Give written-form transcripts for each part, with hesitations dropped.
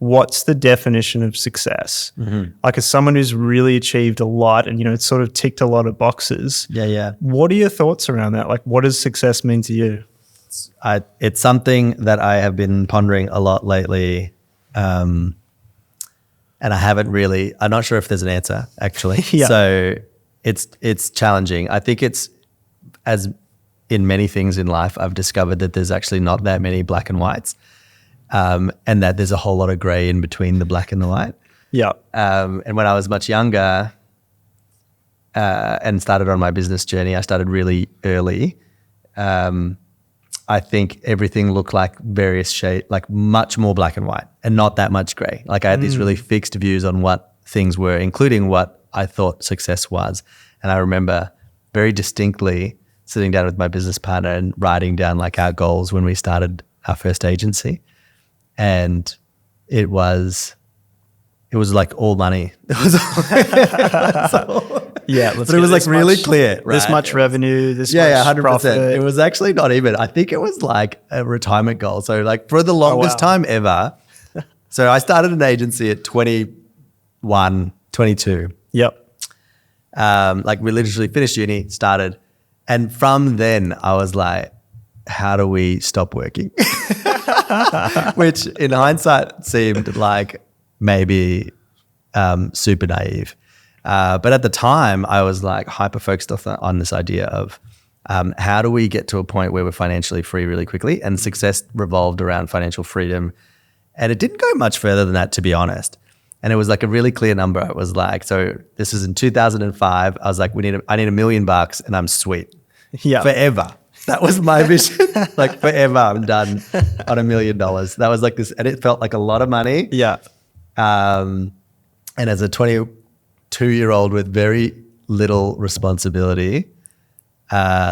what's the definition of success? Like, as someone who's really achieved a lot and, it's sort of ticked a lot of boxes. Yeah. What are your thoughts around that? Like, what does success mean to you? It's something that I have been pondering a lot lately. And I'm not sure if there's an answer actually. Yeah. So it's challenging. I think it's, as in many things in life, I've discovered that there's actually not that many black and whites. And that there's a whole lot of gray in between the black and the white. Yeah. And when I was much younger and started on my business journey, I started really early. I think everything looked like various shades, like much more black and white and not that much gray. Like I had these really fixed views on what things were, including what I thought success was. And I remember very distinctly sitting down with my business partner and writing down like our goals when we started our first agency. And it was like all money. It was but it was like really clear, right? This much revenue, this much 100%. profit. It was actually not even, I think it was like a retirement goal. So like for the longest time ever. So I started an agency at 21, 22. Yep. Like we literally finished uni, started. And from then I was like, how do we stop working? Which in hindsight seemed like maybe super naive. But at the time I was like hyper focused on this idea of how do we get to a point where we're financially free really quickly, and success revolved around financial freedom. And it didn't go much further than that, to be honest. And it was like a really clear number. It was like, so this is in 2005. I was like, I need $1 million and I'm sweet. Yeah. Forever. That was my vision. Like forever I'm done on $1 million. That was like this, and it felt like a lot of money. Yeah. And as a 22-year-old with very little responsibility,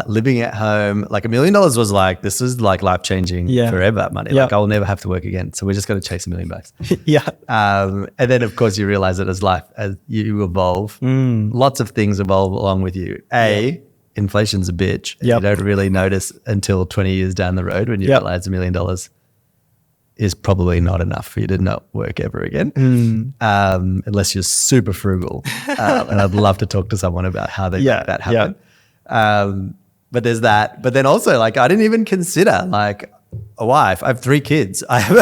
living at home, like $1 million was like, this is like life-changing forever money. Yeah. Like I'll never have to work again. So we're just going to chase $1 million. Yeah. And then of course you realize that as you evolve, lots of things evolve along with you. Inflation's a bitch. Yep. You don't really notice until 20 years down the road when you realize $1 million is probably not enough for you to not work ever again, unless you're super frugal. And I'd love to talk to someone about how they make that happen. But there's that. But then also, like, I didn't even consider like a wife. I have 3 kids. I have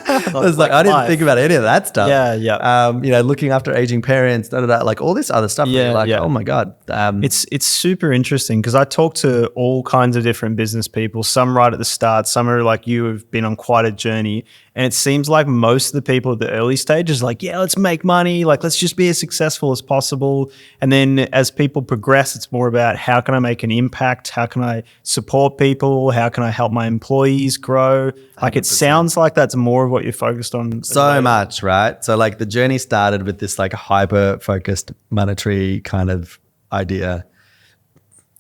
I didn't think about any of that stuff. Looking after aging parents, like all this other stuff. Oh my God. It's super interesting because I talk to all kinds of different business people, some right at the start, some are like you have been on quite a journey. And it seems like most of the people at the early stages like, let's make money. Like, let's just be as successful as possible. And then as people progress, it's more about how can I make an impact? How can I support people? How can I help my employees grow? Like 100%. It sounds like that's more of what you're focused on. So much, right? So like the journey started with this like hyper focused monetary kind of idea.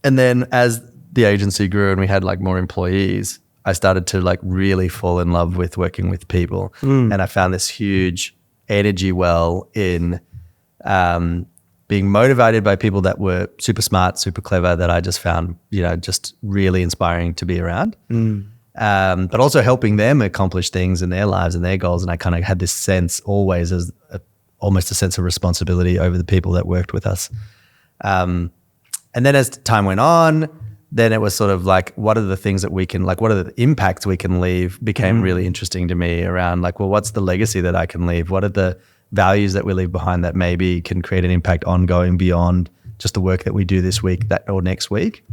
And then as the agency grew and we had like more employees, I started to like really fall in love with working with people. And I found this huge energy well in being motivated by people that were super smart, super clever, that I just found, just really inspiring to be around. But also helping them accomplish things in their lives and their goals. And I kind of had this sense always as almost a sense of responsibility over the people that worked with us. And then as time went on, then it was sort of like, what are the things that we can, like, what are the impacts we can leave became really interesting to me around like, well, what's the legacy that I can leave? What are the values that we leave behind that maybe can create an impact ongoing beyond just the work that we do this week or next week?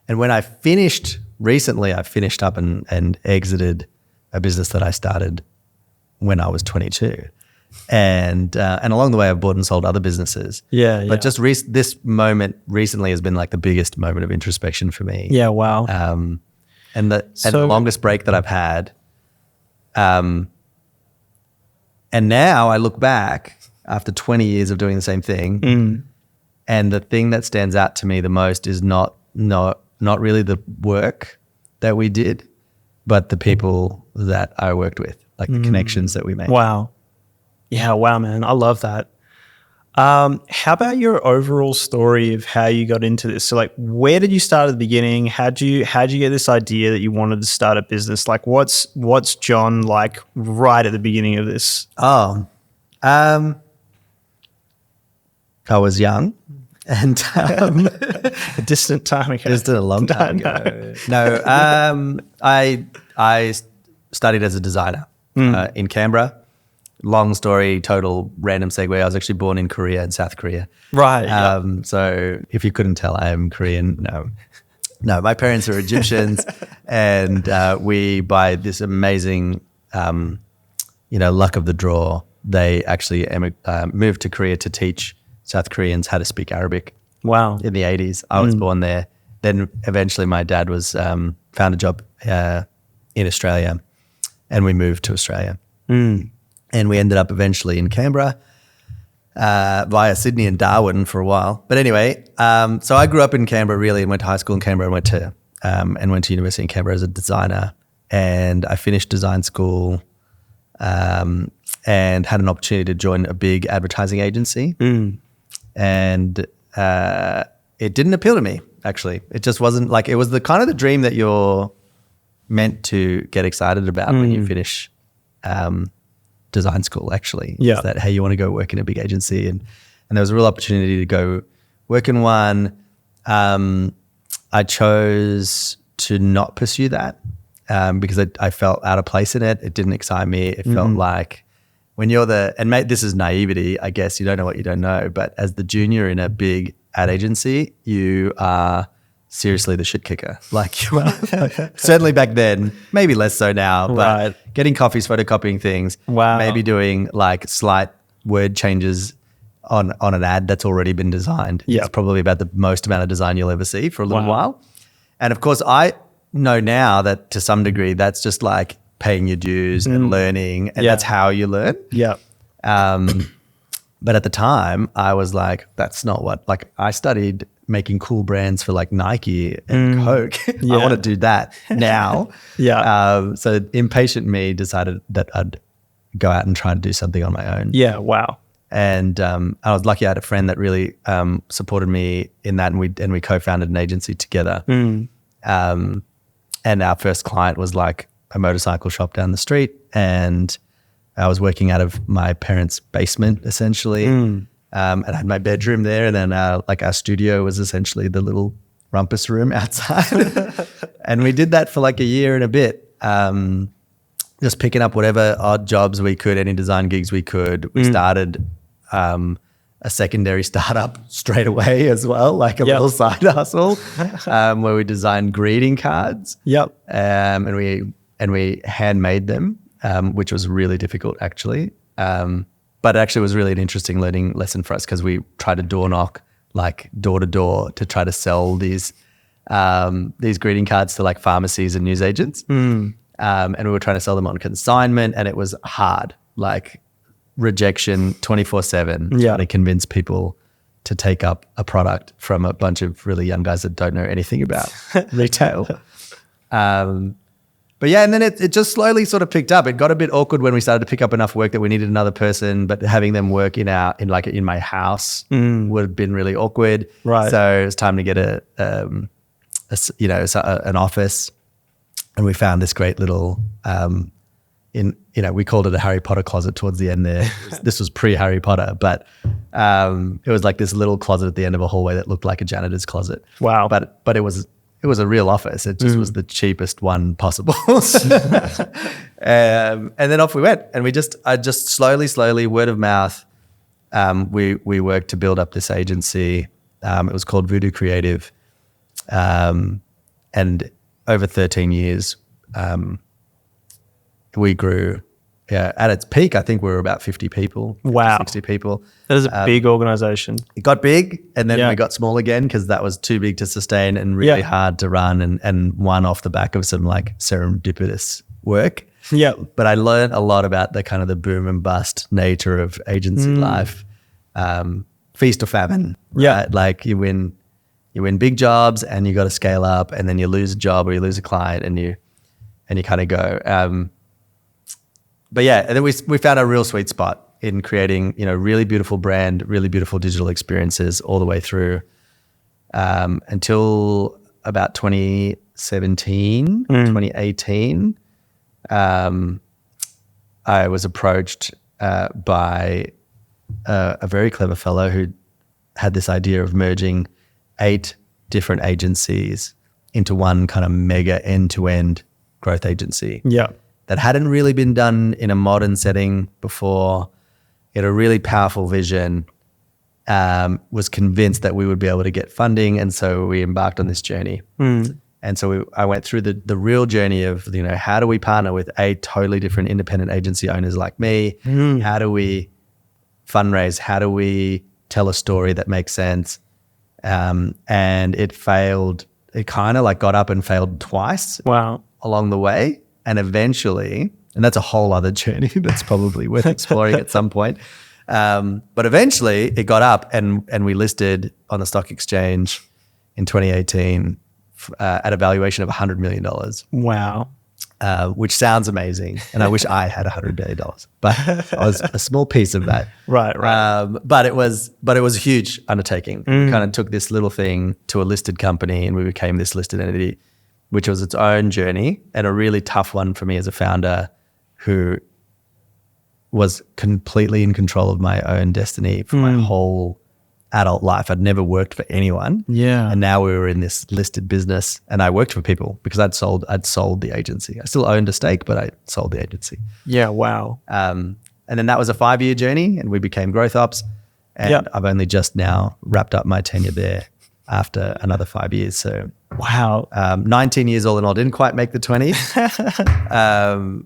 And when I finished recently, I finished up and exited a business that I started when I was 22. And along the way, I've bought and sold other businesses. But just this moment recently has been like the biggest moment of introspection for me. Yeah, wow. And the longest break that I've had. And now I look back after 20 years of doing the same thing, and the thing that stands out to me the most is not really the work that we did, but the people that I worked with, like the connections that we made. Wow. Yeah, wow, man. I love that. How about your overall story of how you got into this? So like, where did you start at the beginning? How'd you get this idea that you wanted to start a business? Like what's John like right at the beginning of this? Oh, I was young and A distant time ago. just a long time ago. No, I studied as a designer in Canberra. Long story, total random segue. I was actually born in Korea, in South Korea. Right. So if you couldn't tell, I am Korean. No, my parents are Egyptians, and we, by this amazing, luck of the draw, they actually moved to Korea to teach South Koreans how to speak Arabic. Wow. In the 80s. I was born there. Then eventually my dad was found a job in Australia, and we moved to Australia. And we ended up eventually in Canberra via Sydney and Darwin for a while. But anyway, so I grew up in Canberra really, and went to high school in Canberra, and went to university in Canberra as a designer. And I finished design school and had an opportunity to join a big advertising agency. And it didn't appeal to me, actually. It just wasn't like, it was the kind of the dream that you're meant to get excited about when you finish design school, actually. Yeah. Is that, hey, you want to go work in a big agency? And there was a real opportunity to go work in one. I chose to not pursue that because I felt out of place in it. It didn't excite me. It felt like when you're and mate, this is naivety, I guess. You don't know what you don't know. But as the junior in a big ad agency, you are seriously the shit kicker. Like, certainly back then, maybe less so now, but getting coffees, photocopying things, maybe doing like slight word changes on an ad that's already been designed. It's probably about the most amount of design you'll ever see for a little while. And of course, I know now that to some degree, that's just like paying your dues and learning, and that's how you learn. But at the time, I was like, that's not what, like I studied making cool brands for like Nike and Coke. I want to do that now. So impatient me decided that I'd go out and try to do something on my own. And I was lucky I had a friend that really supported me in that, and we co-founded an agency together. And our first client was like a motorcycle shop down the street, and I was working out of my parents' basement essentially, and I had my bedroom there, and then our studio was essentially the little rumpus room outside. And we did that for like a year and a bit, just picking up whatever odd jobs we could, any design gigs we could. We started a secondary startup straight away as well, like a little side hustle, where we designed greeting cards. And we handmade them, which was really difficult actually. But it actually was really an interesting learning lesson for us, because we tried to door knock, like door to door, to try to sell these greeting cards to like pharmacies and newsagents. And we were trying to sell them on consignment, and it was hard, like rejection 24/7, trying to convince people to take up a product from a bunch of really young guys that don't know anything about retail. But yeah, and then it just slowly sort of picked up. It got a bit awkward when we started to pick up enough work that we needed another person, but having them work in my house would have been really awkward. So it was time to get an office, and we found this great little we called it a Harry Potter closet towards the end there. This was pre-Harry Potter, but it was like this little closet at the end of a hallway that looked like a janitor's closet. But it was a real office. It just was the cheapest one possible. And then off we went, and I just slowly, word of mouth, we worked to build up this agency. It was called Voodoo Creative. And over 13 years, we grew. At its peak, I think we were about 50 people, 60 people. That is a big organization. It got big, and then we got small again because that was too big to sustain and really hard to run, and one off the back of some like serendipitous work. But I learned a lot about the kind of the boom and bust nature of agency life, feast or famine. Right? Like you win big jobs and you got to scale up, and then you lose a job or you lose a client, and you kind of go. But yeah, and then we found a real sweet spot in creating, really beautiful brand, really beautiful digital experiences all the way through until about 2017, 2018. I was approached by a very clever fellow who had this idea of merging 8 different agencies into one kind of mega end-to-end growth agency. Yeah. That hadn't really been done in a modern setting before. He had a really powerful vision, was convinced that we would be able to get funding, and so we embarked on this journey. And so I went through the real journey of, how do we partner with 8 totally different independent agency owners like me? How do we fundraise? How do we tell a story that makes sense? And it failed. It kind of like got up and failed twice along the way. And eventually, and that's a whole other journey that's probably worth exploring at some point. But eventually it got up and we listed on the stock exchange in 2018 at a valuation of $100 million. Wow. Which sounds amazing. And I wish I had $100 million, but I was a small piece of that. Right. But it was a huge undertaking. We kind of took this little thing to a listed company and we became this listed entity, which was its own journey and a really tough one for me as a founder who was completely in control of my own destiny for my whole adult life. I'd never worked for anyone. Yeah. And now we were in this listed business and I worked for people because I'd sold the agency. I still owned a stake, but I sold the agency. Yeah. Wow. And then that was a 5-year journey and we became Growth Ops. And I've only just now wrapped up my tenure there after another 5 years. So wow. 19 years all in all. Didn't quite make the 20s.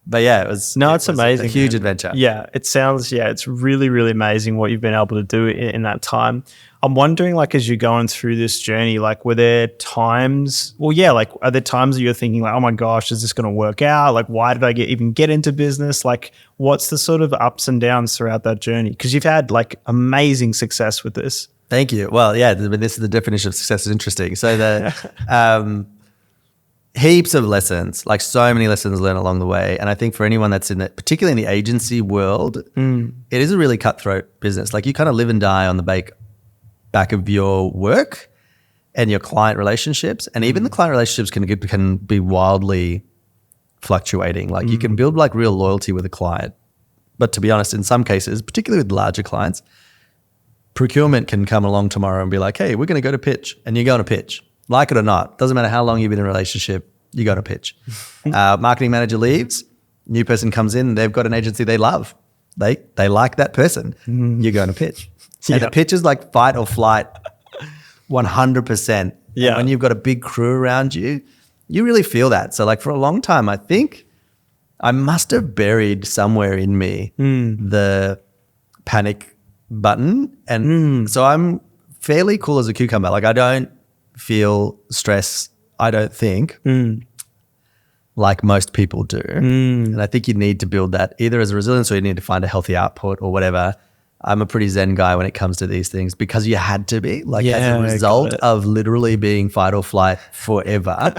But yeah, it's amazing. A huge adventure. Yeah, it sounds, it's really, really amazing what you've been able to do in that time. I'm wondering, like, as you're going through this journey, like, were there times, are there times that you're thinking like, oh my gosh, is this going to work out? Like, why did I even get into business? Like, what's the sort of ups and downs throughout that journey? Because you've had like amazing success with this. Thank you. Well, yeah, this is the definition of success is interesting. So heaps of lessons, like so many lessons learned along the way. And I think for anyone that's particularly in the agency world, it is a really cutthroat business. Like you kind of live and die on the back of your work and your client relationships. And even the client relationships can be wildly fluctuating. Like you can build like real loyalty with a client. But to be honest, in some cases, particularly with larger clients, procurement can come along tomorrow and be like, hey, we're going to go to pitch. And you go on a pitch. Like it or not, doesn't matter how long you've been in a relationship, you go to pitch. Marketing manager leaves, new person comes in, they've got an agency they love. They like that person. You're going to pitch. And the pitch is like fight or flight 100%. Yeah. And when you've got a big crew around you, you really feel that. So like for a long time, I think I must have buried somewhere in me the panic button. And so I'm fairly cool as a cucumber. Like I don't feel stress, I don't think, like most people do. And I think you need to build that either as a resilience or you need to find a healthy output or whatever. I'm a pretty zen guy when it comes to these things because you had to be. Like as a result of literally being fight or flight forever,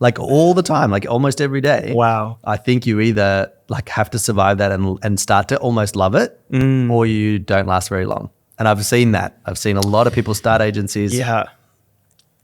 like all the time, like almost every day. Wow. I think you either like have to survive that and start to almost love it or you don't last very long. And I've seen that. I've seen a lot of people start agencies.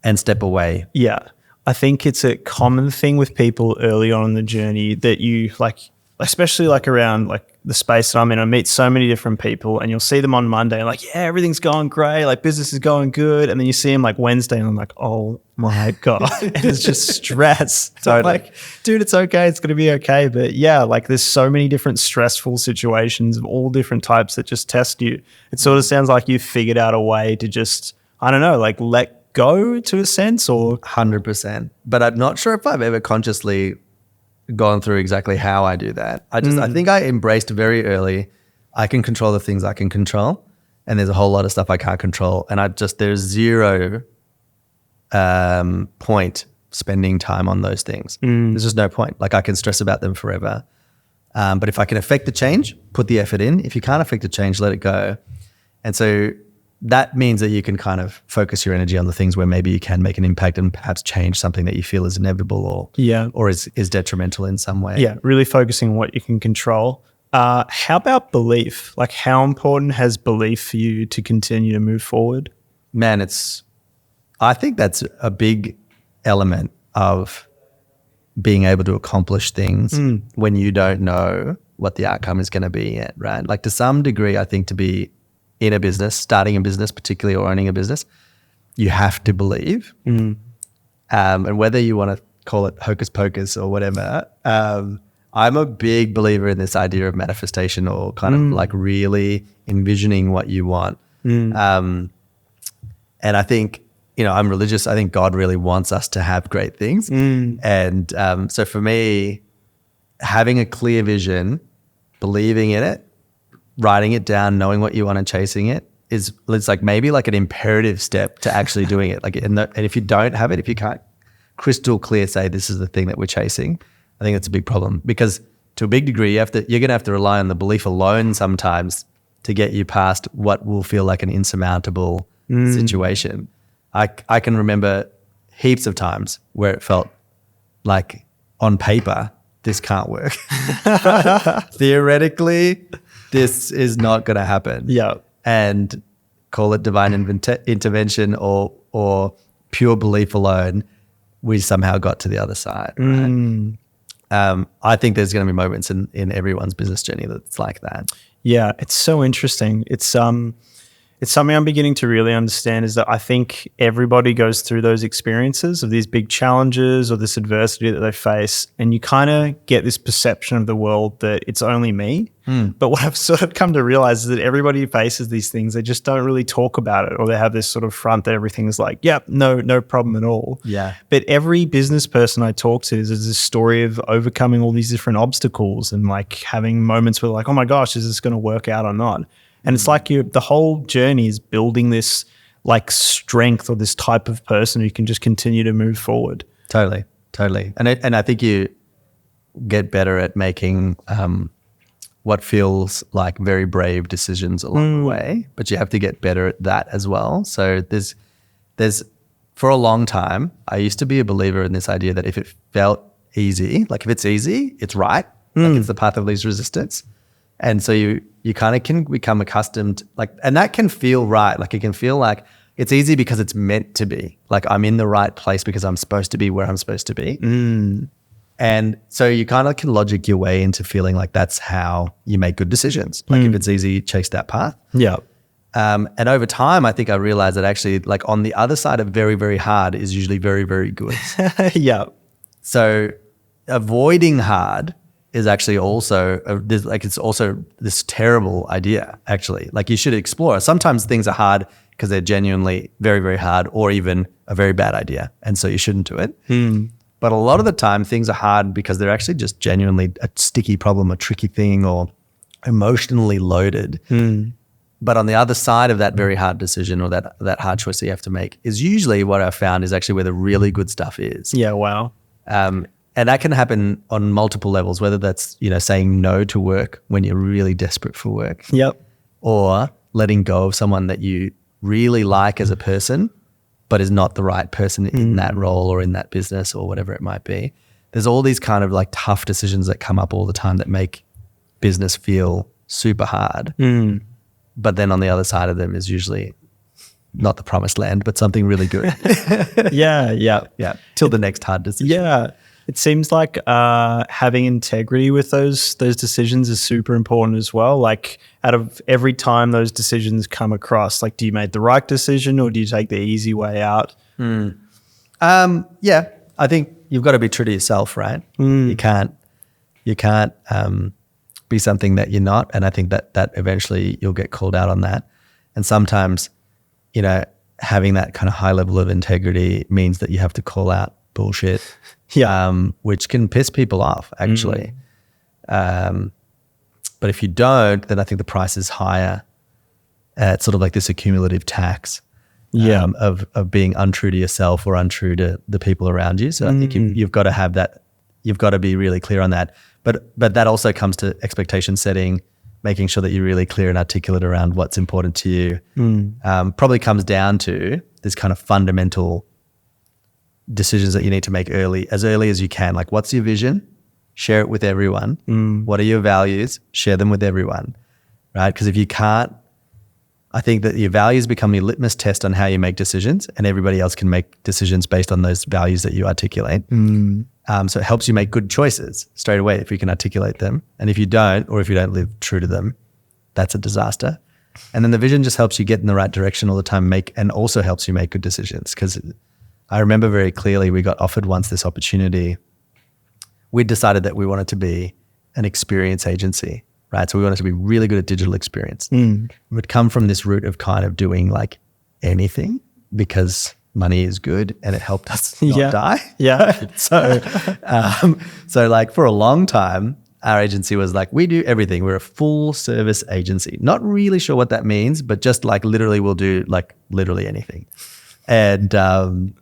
And step away. Yeah. I think it's a common thing with people early on in the journey that you like, especially like around like the space that I'm in, I meet so many different people and you'll see them on Monday and like, yeah, everything's going great. Like business is going good. And then you see them like Wednesday and I'm like, oh my God. And it's just stress. So I'm like, dude, it's okay. It's going to be okay. But yeah, like there's so many different stressful situations of all different types that just test you. It sort of sounds like you've figured out a way to just, I don't know, like let go to a sense or 100%. But I'm not sure if I've ever consciously gone through exactly how I do that. I think I embraced very early, I can control the things I can control and there's a whole lot of stuff I can't control. And there's zero point spending time on those things. There's just no point. Like I can stress about them forever. But if I can affect the change, put the effort in. If you can't affect the change, let it go. And so that means that you can kind of focus your energy on the things where maybe you can make an impact and perhaps change something that you feel is inevitable or is detrimental in some way. Yeah, really focusing on what you can control. How about belief? Like, how important has belief for you to continue to move forward? Man, I think that's a big element of being able to accomplish things when you don't know what the outcome is going to be yet, right? Like to some degree, I think to be in a business, starting a business particularly, or owning a business, you have to believe. And whether you want to call it hocus pocus or whatever, I'm a big believer in this idea of manifestation, or kind of like really envisioning what you want. And I think, I'm religious. I think God really wants us to have great things. And so for me, having a clear vision, believing in it, writing it down, knowing what you want and chasing it's like maybe like an imperative step to actually doing it. Like, and if you don't have it, if you can't crystal clear say this is the thing that we're chasing, I think that's a big problem, because to a big degree, you're going to have to rely on the belief alone sometimes to get you past what will feel like an insurmountable situation. I can remember heaps of times where it felt like on paper, this can't work. Theoretically, this is not going to happen. Yeah. And call it divine intervention or pure belief alone, we somehow got to the other side. Right? I think there's going to be moments in everyone's business journey that's like that. Yeah, it's so interesting. It's something I'm beginning to really understand, is that I think everybody goes through those experiences of these big challenges or this adversity that they face, and you kind of get this perception of the world that it's only me. But what I've sort of come to realize is that everybody who faces these things, they just don't really talk about it, or they have this sort of front that everything's like, yep, no problem at all. Yeah. But every business person I talk to is this story of overcoming all these different obstacles and like having moments where like, oh my gosh, is this going to work out or not? And it's like the whole journey is building this like strength or this type of person who can just continue to move forward. Totally. And I think you get better at making what feels like very brave decisions along the way, but you have to get better at that as well. So there's for a long time, I used to be a believer in this idea that if it felt easy, like if it's easy, it's right, like it's the path of least resistance. And so you kind of can become accustomed, like, and that can feel right. Like it can feel like it's easy because it's meant to be. Like I'm in the right place because I'm supposed to be where I'm supposed to be. And so you kind of can logic your way into feeling like that's how you make good decisions. Like if it's easy, chase that path. Yeah. And over time, I think I realized that actually like on the other side of very, very hard is usually very, very good. Yeah. So avoiding hard is actually also it's also this terrible idea, actually. Like you should explore. Sometimes things are hard because they're genuinely very, very hard, or even a very bad idea. And so you shouldn't do it. But a lot of the time things are hard because they're actually just genuinely a sticky problem, a tricky thing, or emotionally loaded. But on the other side of that very hard decision, or that hard choice that you have to make, is usually what I've found is actually where the really good stuff is. Yeah. Wow. And that can happen on multiple levels, whether that's, saying no to work when you're really desperate for work. Yep. Or letting go of someone that you really like as a person, but is not the right person in that role or in that business or whatever it might be. There's all these kind of like tough decisions that come up all the time that make business feel super hard. But then on the other side of them is usually not the promised land, but something really good. Yeah. Till the next hard decision. Yeah. It seems like having integrity with those decisions is super important as well. Like out of every time those decisions come across, like do you make the right decision or do you take the easy way out? Yeah, I think you've got to be true to yourself, right? You can't be something that you're not. And I think that eventually you'll get called out on that. And sometimes, having that kind of high level of integrity means that you have to call out bullshit. Yeah, which can piss people off actually. But if you don't, then I think the price is higher. It's sort of like this accumulative tax of being untrue to yourself or untrue to the people around you. So I think you've got to have that. You've got to be really clear on that. But that also comes to expectation setting, making sure that you're really clear and articulate around what's important to you. Probably comes down to this kind of fundamental decisions that you need to make as early as you can. Like, what's your vision? share it with everyone. What are your values? Share them with everyone, right? Because if you can't, I think that your values become your litmus test on how you make decisions, and everybody else can make decisions based on those values that you articulate. So it helps you make good choices straight away if you can articulate them. And if you don't, or if you don't live true to them, that's a disaster. And then the vision just helps you get in the right direction all the time, and also helps you make good decisions. Because I remember very clearly we got offered once this opportunity. We decided that we wanted to be an experience agency, right? So we wanted to be really good at digital experience. We'd come from this route of kind of doing like anything because money is good and it helped us not die. Yeah. So like for a long time, our agency was like, we do everything. We're a full service agency. Not really sure what that means, but just like literally we'll do like literally anything. And then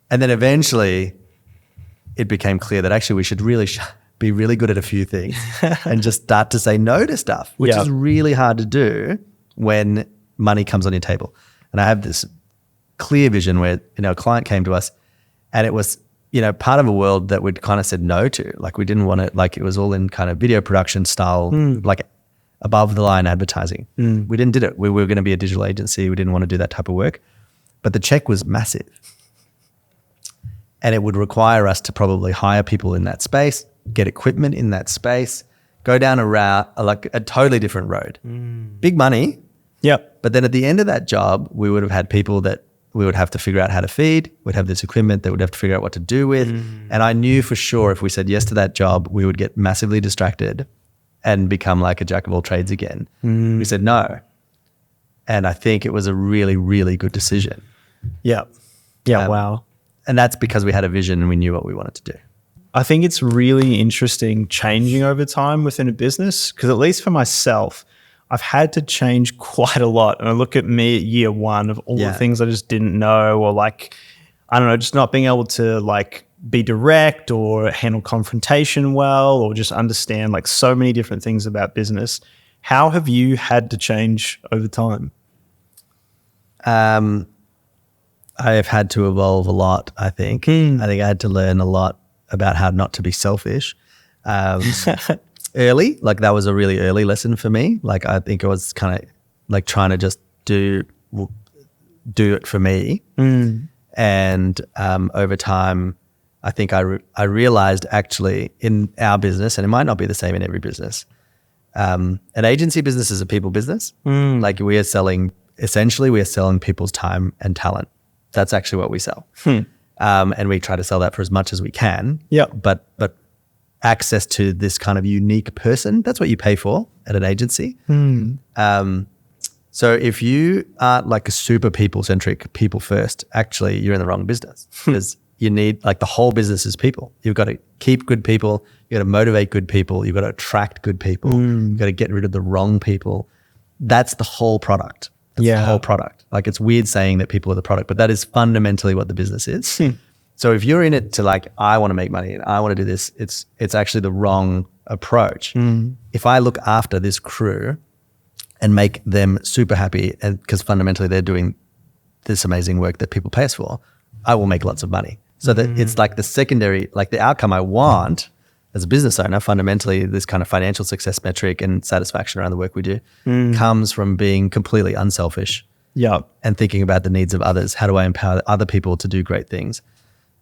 eventually it became clear that actually we should really be really good at a few things and just start to say no to stuff, which is really hard to do when money comes on your table. And I have this clear vision where, a client came to us and it was, part of a world that we'd kind of said no to. Like we didn't want it, like it was all in kind of video production style, like above the line advertising. We didn't do it. We were going to be a digital agency. We didn't want to do that type of work, but the check was massive. And it would require us to probably hire people in that space, get equipment in that space, go down a route, like a totally different road. Big money. Yep. But then at the end of that job, we would have had people that we would have to figure out how to feed. We'd have this equipment that we'd have to figure out what to do with. And I knew for sure if we said yes to that job, we would get massively distracted and become like a jack of all trades again. We said no. And I think it was a really, really good decision. Yep. Yeah. Wow. And that's because we had a vision and we knew what we wanted to do. I think it's really interesting changing over time within a business, because at least for myself, I've had to change quite a lot. And I look at me at year one of all the things I just didn't know, or like, I don't know, just not being able to like be direct or handle confrontation well, or just understand like so many different things about business. How have you had to change over time? I have had to evolve a lot, I think. I think I had to learn a lot about how not to be selfish. Early, like that was a really early lesson for me. Like I think I was kind of like trying to just do it for me. And over time, I think I realized actually in our business, and it might not be the same in every business, an agency business is a people business. Like we are selling people's time and talent. That's actually what we sell. And we try to sell that for as much as we can. Yeah. But access to this kind of unique person, that's what you pay for at an agency. So if you aren't like a super people-centric, people first, actually you're in the wrong business, because you need, like the whole business is people. You've got to keep good people. You've got to motivate good people. You've got to attract good people. You've got to get rid of the wrong people. That's the whole product. That's the whole product. Like it's weird saying that people are the product, but that is fundamentally what the business is. So if you're in it to like, I want to make money and I want to do this, it's actually the wrong approach. If I look after this crew and make them super happy, and because fundamentally they're doing this amazing work that people pay us for, I will make lots of money. So that it's like the secondary, like the outcome I want as a business owner, fundamentally this kind of financial success metric and satisfaction around the work we do comes from being completely unselfish and thinking about the needs of others. How do I empower other people to do great things?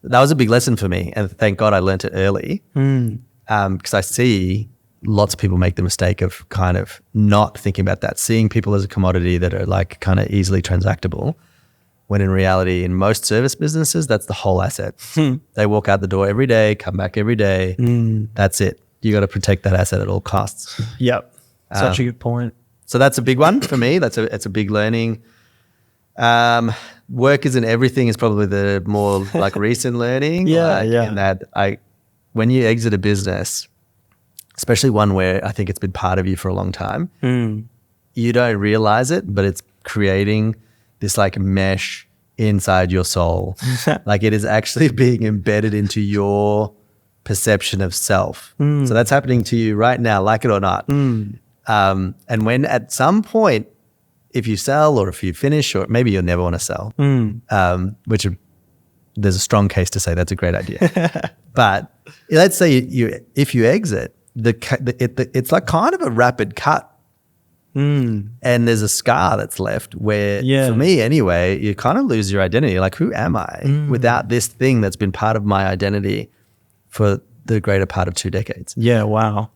That was a big lesson for me. And thank God I learned it early, because I see lots of people make the mistake of kind of not thinking about that, seeing people as a commodity that are like kind of easily transactable, when in reality, in most service businesses, that's the whole asset. They walk out the door every day, come back every day. That's it. You got to protect that asset at all costs. Yep. Such a good point. So that's a big one for me. It's a big learning. Work isn't everything is probably the more like recent learning. In that when you exit a business, especially one where I think it's been part of you for a long time, you don't realize it, but it's creating this like mesh inside your soul. Like it is actually being embedded into your perception of self. So that's happening to you right now, like it or not. And when at some point, if you sell or if you finish, or maybe you'll never want to sell, which there's a strong case to say that's a great idea. But let's say if you exit, it's like kind of a rapid cut. And there's a scar that's left where, for me anyway, you kind of lose your identity. Like, who am I without this thing that's been part of my identity for the greater part of 2 decades? Yeah, wow.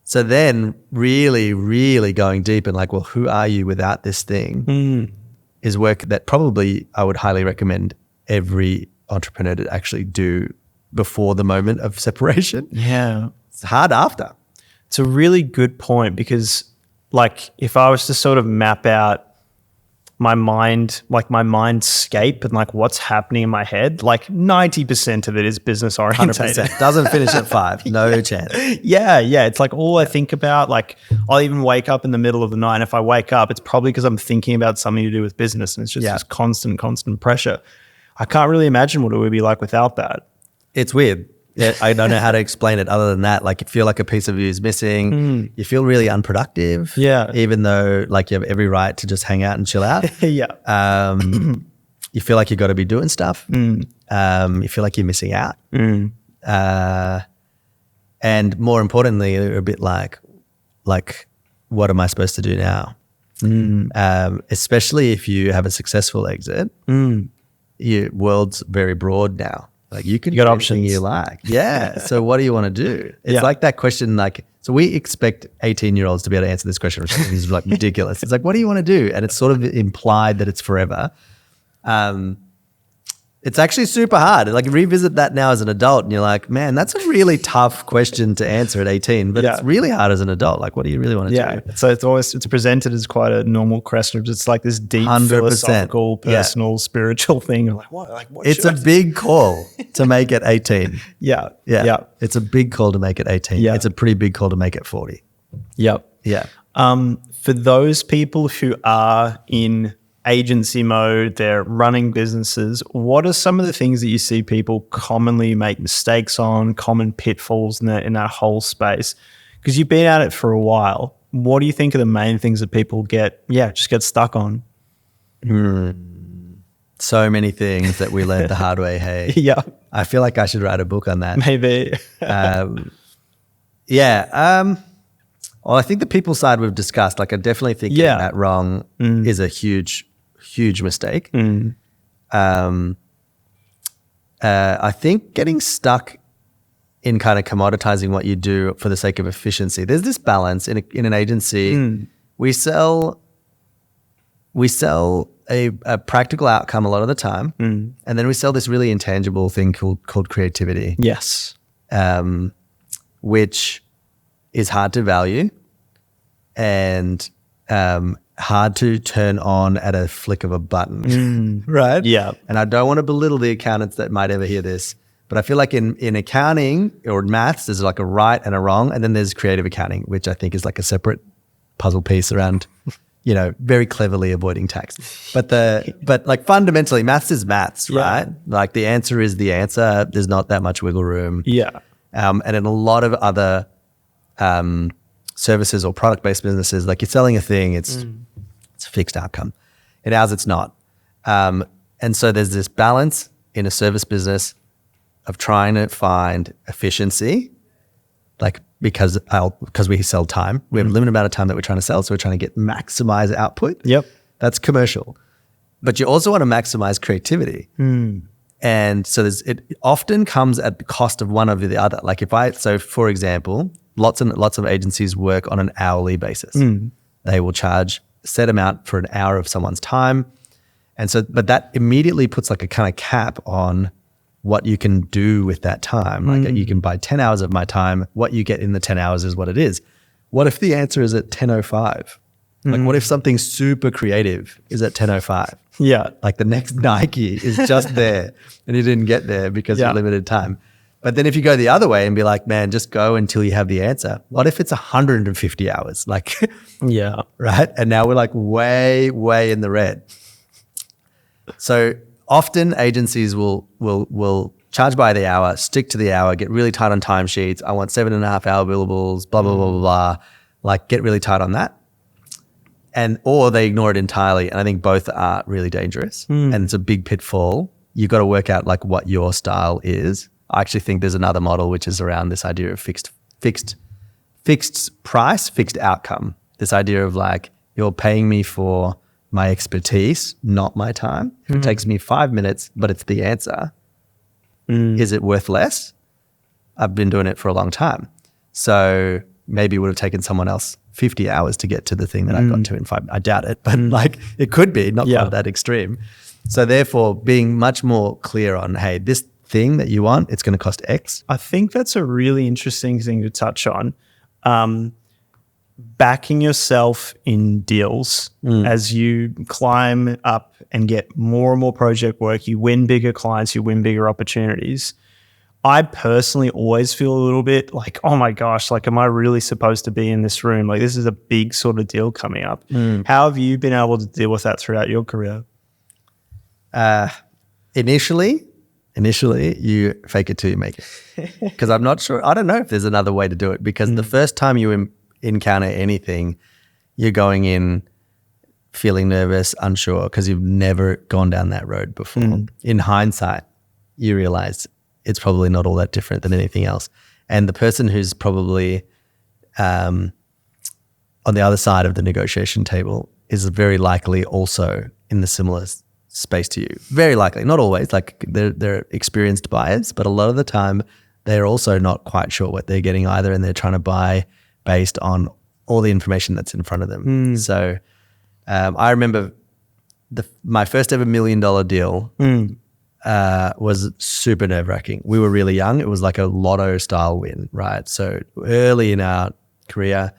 So then really, really going deep and like, well, who are you without this thing is work that probably I would highly recommend every entrepreneur to actually do before the moment of separation. Yeah. It's hard after. It's a really good point because like if I was to sort of map out my mind, like my mindscape and like what's happening in my head, like 90% of it is business oriented. 100%. Doesn't finish at 5. No chance. Yeah. It's like all I think about, like I'll even wake up in the middle of the night. And if I wake up, it's probably because I'm thinking about something to do with business and it's just this constant pressure. I can't really imagine what it would be like without that. It's weird. Yeah, I don't know how to explain it other than that. Like you feel like a piece of you is missing. You feel really unproductive. Yeah. Even though like you have every right to just hang out and chill out. Yeah. You feel like you got to be doing stuff. You feel like you're missing out. And more importantly, you're a bit like, what am I supposed to do now? Especially if you have a successful exit, your world's very broad now. Like you can got do options anything you like. Yeah. So what do you want to do? It's like that question, like, so we expect 18-year-olds to be able to answer this question, which is like ridiculous. It's like, what do you want to do? And it's sort of implied that it's forever. It's actually super hard. Like revisit that now as an adult and you're like, man, that's a really tough question to answer at 18, but it's really hard as an adult. Like, what do you really want to do? So it's presented as quite a normal question. It's like this deep 100%. Philosophical, personal, spiritual thing. You're like, what? It's a big call to make at 18. Yeah. It's a big call to make at 18. It's a pretty big call to make at 40. Yep. Yeah. For those people who are in agency mode, they're running businesses, what are some of the things that you see people commonly make mistakes on, common pitfalls in that whole space? Because you've been at it for a while. What do you think are the main things that people get stuck on? So many things that we learned the hard way. Hey, I feel like I should write a book on that. Maybe. Well, I think the people side we've discussed, like I definitely think getting that wrong is a huge mistake. I think getting stuck in kind of commoditizing what you do for the sake of efficiency. There's this balance in an agency. We sell a practical outcome a lot of the time, and then we sell this really intangible thing called creativity. Yes, which is hard to value and hard to turn on at a flick of a button, right? Yeah. And I don't want to belittle the accountants that might ever hear this, but I feel like in accounting or maths, there's like a right and a wrong, and then there's creative accounting, which I think is like a separate puzzle piece around, very cleverly avoiding tax. But like fundamentally, maths is maths, right? Like the answer is the answer. There's not that much wiggle room. Yeah. And in a lot of other services or product-based businesses, like you're selling a thing, it's a fixed outcome. In ours, it's not. And so there's this balance in a service business of trying to find efficiency, like because we sell time. We have a limited amount of time that we're trying to sell, so we're trying to maximize output. Yep. That's commercial. But you also want to maximize creativity. And so it often comes at the cost of one over the other. Like for example, lots of agencies work on an hourly basis. They will charge a set amount for an hour of someone's time. And so, but that immediately puts like a kind of cap on what you can do with that time. Like you can buy 10 hours of my time. What you get in the 10 hours is what it is. What if the answer is at 10:05? Like what if something super creative is at 10:05? Yeah. Like the next Nike is just there and you didn't get there because of limited time. But then if you go the other way and be like, man, just go until you have the answer. What if it's 150 hours? Like, right? And now we're like way, way in the red. So often agencies will charge by the hour, stick to the hour, get really tight on timesheets. I want 7.5 hour billables, blah, blah, blah, blah, blah. Like get really tight on that. Or they ignore it entirely. And I think both are really dangerous. And it's a big pitfall. You've got to work out like what your style is I actually think there's another model which is around this idea of fixed price, fixed outcome. This idea of like, you're paying me for my expertise, not my time. If it takes me 5 minutes, but it's the answer, is it worth less? I've been doing it for a long time. So maybe it would have taken someone else 50 hours to get to the thing that I got to in 5. I doubt it, but like it could be, not quite that extreme. So therefore being much more clear on, hey, this thing that you want, it's going to cost X. I think that's a really interesting thing to touch on. Backing yourself in deals as you climb up and get more and more project work, you win bigger clients, you win bigger opportunities. I personally always feel a little bit like, oh my gosh, like, am I really supposed to be in this room? Like, this is a big sort of deal coming up. How have you been able to deal with that throughout your career? Initially, you fake it till you make it. Because I'm not sure. I don't know if there's another way to do it, because the first time you encounter anything, you're going in feeling nervous, unsure, because you've never gone down that road before. In hindsight, you realize it's probably not all that different than anything else. And the person who's probably on the other side of the negotiation table is very likely also in the similar space to you. Very likely, not always. Like they're experienced buyers, but a lot of the time they're also not quite sure what they're getting either, and they're trying to buy based on all the information that's in front of them. So I remember my first ever $1 million deal was super nerve-wracking. We were really young. It was like a lotto style win, right? So early in our career,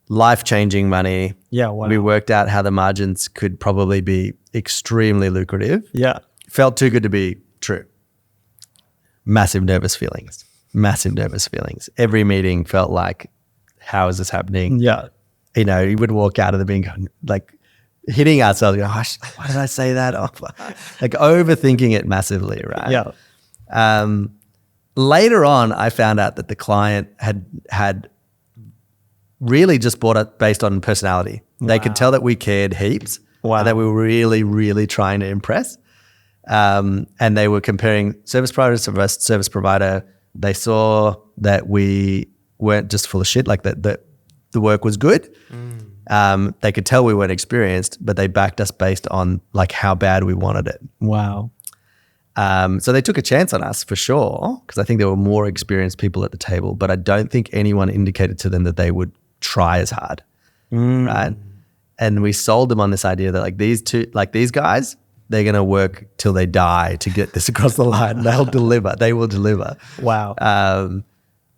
life-changing money. Yeah, wow. We worked out how the margins could probably be extremely lucrative. Yeah. Felt too good to be true. Massive nervous feelings. Every meeting felt like, how is this happening? Yeah. You know, you would walk out of the meeting like hitting ourselves, gosh, why did I say that? Oh, like overthinking it massively, right? Yeah. Later on, I found out that the client had really just bought it based on personality. They could tell that we cared heaps. And that we were really, really trying to impress. And they were comparing service provider to service provider. They saw that we weren't just full of shit, like that the work was good. They could tell we weren't experienced, but they backed us based on like how bad we wanted it. Wow. So they took a chance on us for sure, because I think there were more experienced people at the table, but I don't think anyone indicated to them that they would try as hard, right? And we sold them on this idea that like these guys, they're going to work till they die to get this across the line. They'll deliver. They will deliver. Wow.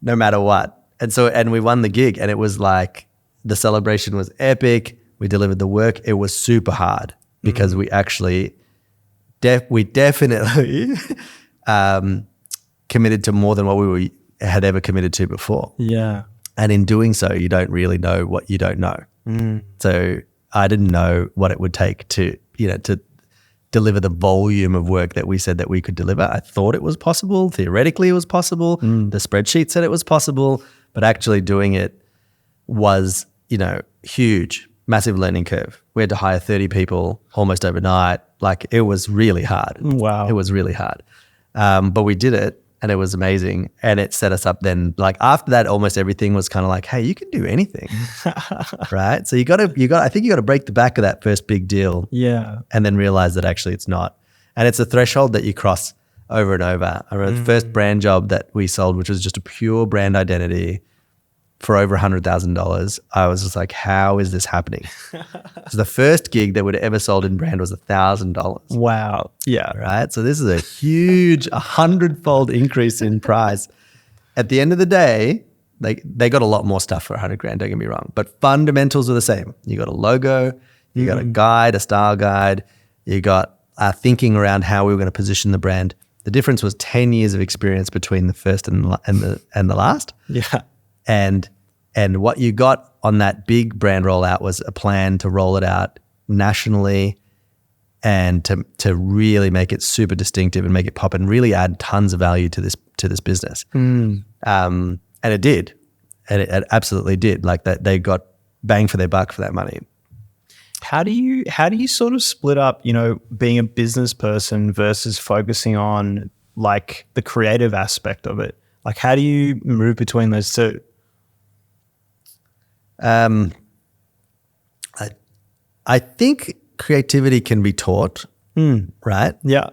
No matter what. And we won the gig, and it was like the celebration was epic. We delivered the work. It was super hard because we actually we definitely committed to more than what we had ever committed to before. Yeah. And in doing so, you don't really know what you don't know. So I didn't know what it would take to deliver the volume of work that we said that we could deliver. I thought it was possible. Theoretically, it was possible. The spreadsheet said it was possible, but actually doing it was, huge, massive learning curve. We had to hire 30 people almost overnight. Like it was really hard. Wow. It was really hard. But we did it. And it was amazing. And it set us up then. Like after that, almost everything was kind of like, hey, you can do anything. Right? So I think you got to break the back of that first big deal. Yeah. And then realize that actually it's not. And it's a threshold that you cross over and over. I remember the first brand job that we sold, which was just a pure brand identity for over $100,000. I was just like, how is this happening? So the first gig that we'd ever sold in brand was $1,000. Wow. Yeah. Right. So this is a huge 100-fold increase in price. At the end of the day, they got a lot more stuff for $100,000, don't get me wrong, but fundamentals are the same. You got a logo, you got a guide, a style guide, you got thinking around how we were going to position the brand. The difference was 10 years of experience between the first and the last. Yeah. And what you got on that big brand rollout was a plan to roll it out nationally and to really make it super distinctive and make it pop and really add tons of value to this business. And it did. And it absolutely did. Like that, they got bang for their buck for that money. How do you sort of split up, being a business person versus focusing on like the creative aspect of it? Like, how do you move between those two? I think creativity can be taught, right? Yeah.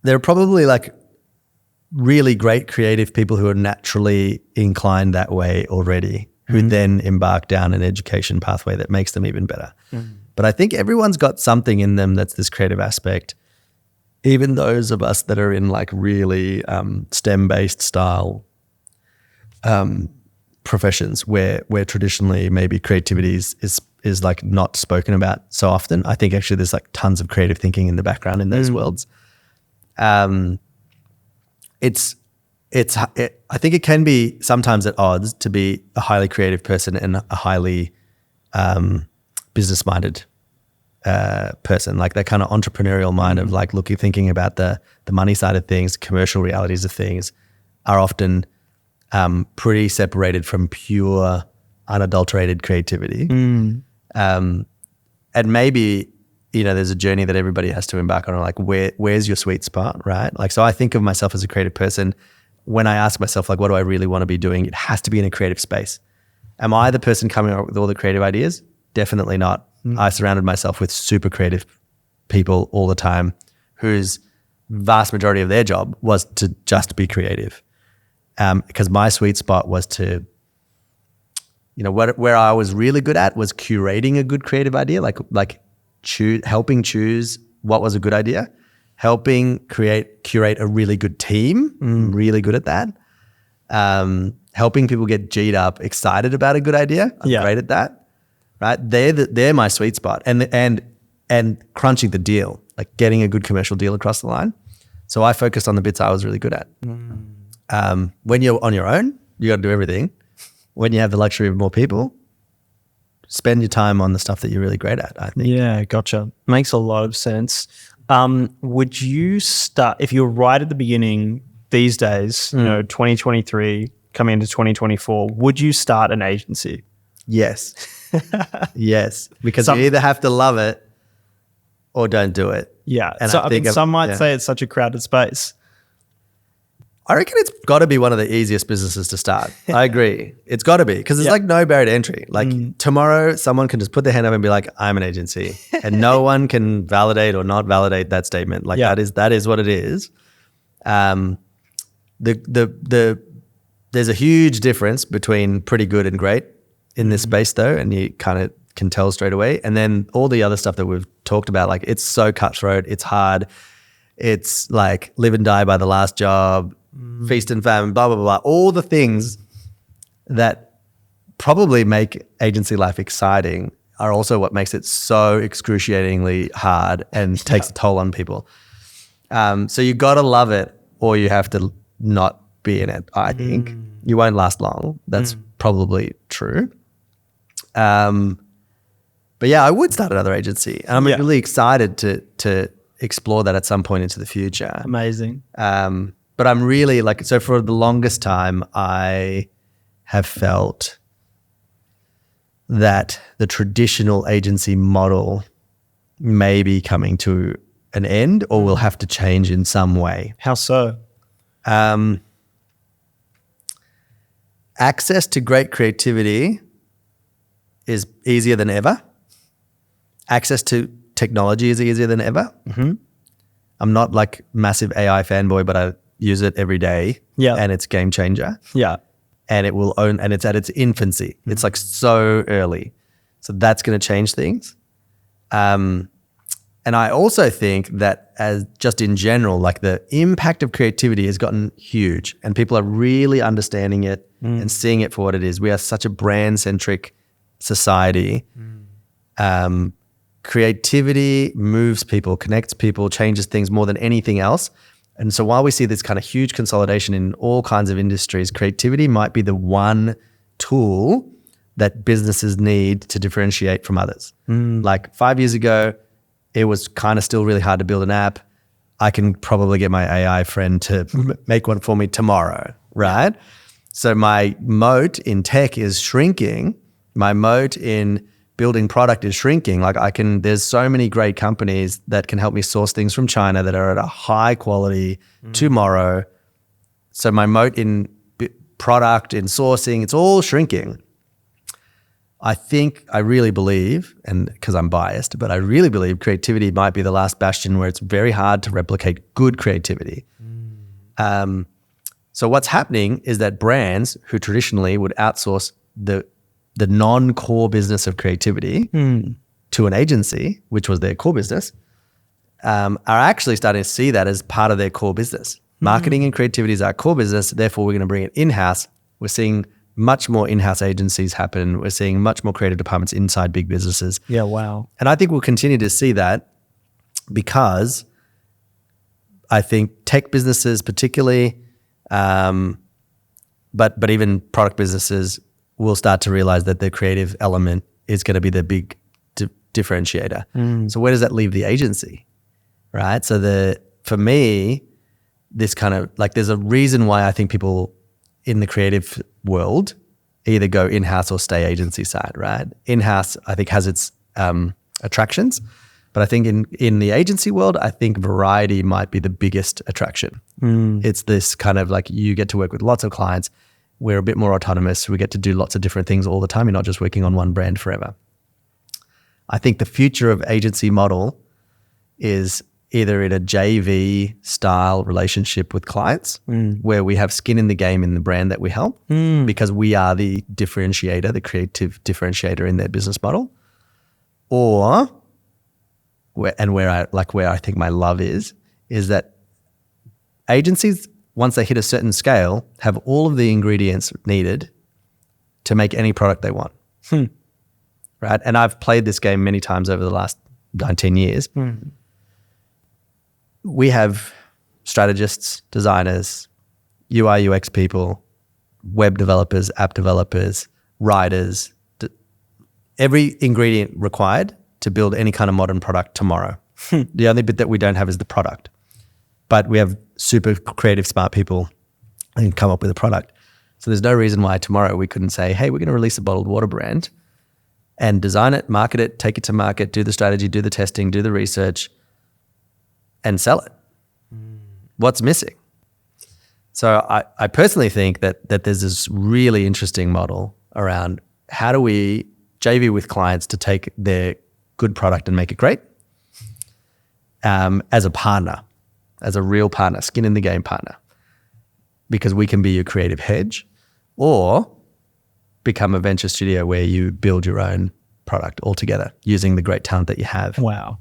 There are probably like really great creative people who are naturally inclined that way already, who then embark down an education pathway that makes them even better. But I think everyone's got something in them that's this creative aspect. Even those of us that are in like really STEM-based style professions where traditionally maybe creativity is like not spoken about so often. I think actually there's like tons of creative thinking in the background in those worlds. I think it can be sometimes at odds to be a highly creative person and a highly business-minded person, like that kind of entrepreneurial mind of like thinking about the money side of things, commercial realities of things are often pretty separated from pure unadulterated creativity. And maybe, you know, there's a journey that everybody has to embark on, like where's your sweet spot, right? Like, so I think of myself as a creative person. When I ask myself, like, what do I really want to be doing? It has to be in a creative space. Am I the person coming up with all the creative ideas? Definitely not. I surrounded myself with super creative people all the time whose vast majority of their job was to just be creative. Because my sweet spot was to, you know, where I was really good at was curating a good creative idea, helping choose what was a good idea, helping curate a really good team. I'm really good at that. Helping people get G'd up, excited about a good idea. I'm great at that. Right? They're my sweet spot. And crunching the deal, like getting a good commercial deal across the line. So I focused on the bits I was really good at. When you're on your own, you got to do everything. When you have the luxury of more people, spend your time on the stuff that you're really great at, I think. Yeah, gotcha. Makes a lot of sense. Would you start, if you're right at the beginning these days, you know, 2023 coming into 2024, would you start an agency? Yes. Yes. Because you either have to love it or don't do it. Yeah. And so I mean, some might say it's such a crowded space. I reckon it's got to be one of the easiest businesses to start. I agree. It's got to be because there's like no barrier to entry. Like tomorrow, someone can just put their hand up and be like, I'm an agency. And no one can validate or not validate that statement. Like that is what it is. There's a huge difference between pretty good and great in this space though. And you kind of can tell straight away. And then all the other stuff that we've talked about, like it's so cutthroat, it's hard. It's like live and die by the last job, feast and famine, blah, blah, blah, blah. All the things that probably make agency life exciting are also what makes it so excruciatingly hard and takes a toll on people. So you got to love it or you have to not be in it, I think. You won't last long. That's probably true. But yeah, I would start another agency. And I'm really excited to explore that at some point into the future. Amazing. But I'm really like, so for the longest time, I have felt that the traditional agency model may be coming to an end or will have to change in some way. How so? Access to great creativity is easier than ever. Access to technology is easier than ever. I'm not like massive AI fanboy, but I use it every day. Yeah. And it's game changer. Yeah. And and it's at its infancy. It's like so early. So that's going to change things. And I also think that as just in general, like the impact of creativity has gotten huge and people are really understanding it and seeing it for what it is. We are such a brand-centric society. Creativity moves people, connects people, changes things more than anything else. And so while we see this kind of huge consolidation in all kinds of industries, creativity might be the one tool that businesses need to differentiate from others. Like 5 years ago, it was kind of still really hard to build an app. I can probably get my AI friend to make one for me tomorrow, right? So my moat in tech is shrinking. My moat in building product is shrinking. Like there's so many great companies that can help me source things from China that are at a high quality tomorrow. So my moat in product, in sourcing, it's all shrinking. I really believe, and because I'm biased, but I really believe creativity might be the last bastion where it's very hard to replicate good creativity. So what's happening is that brands who traditionally would outsource the non-core business of creativity to an agency, which was their core business, are actually starting to see that as part of their core business. Marketing and creativity is our core business. Therefore, we're going to bring it in-house. We're seeing much more in-house agencies happen. We're seeing much more creative departments inside big businesses. Yeah, wow. And I think we'll continue to see that because I think tech businesses particularly, but even product businesses will start to realize that the creative element is going to be the big differentiator. So where does that leave the agency, right? So for me, this kind of like there's a reason why I think people in the creative world either go in-house or stay agency side, right? In-house, I think, has its attractions, but I think in the agency world, I think variety might be the biggest attraction. It's this kind of like you get to work with lots of clients. We're a bit more autonomous. We get to do lots of different things all the time. You're not just working on one brand forever. I think the future of agency model is either in a JV style relationship with clients where we have skin in the game in the brand that we help because we are the differentiator, the creative differentiator in their business model, or where I think my love is that agencies, once they hit a certain scale, have all of the ingredients needed to make any product they want. Right? And I've played this game many times over the last 19 years. We have strategists, designers, UI, UX people, web developers, app developers, writers, every ingredient required to build any kind of modern product tomorrow. The only bit that we don't have is the product. But we have super creative, smart people who can come up with a product. So there's no reason why tomorrow we couldn't say, hey, we're going to release a bottled water brand and design it, market it, take it to market, do the strategy, do the testing, do the research, and sell it. What's missing? So I personally think that there's this really interesting model around how do we JV with clients to take their good product and make it great as a partner, as a real partner, skin in the game partner, because we can be your creative hedge, or become a venture studio where you build your own product altogether using the great talent that you have. Wow.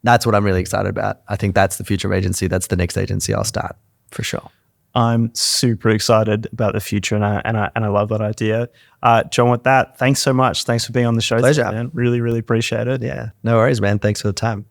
That's what I'm really excited about. I think that's the future of agency. That's the next agency I'll start for sure. I'm super excited about the future, and I love that idea. John, with that, thanks so much. Thanks for being on the show. Pleasure. Today, man. Really, really appreciate it. Yeah, no worries, man. Thanks for the time.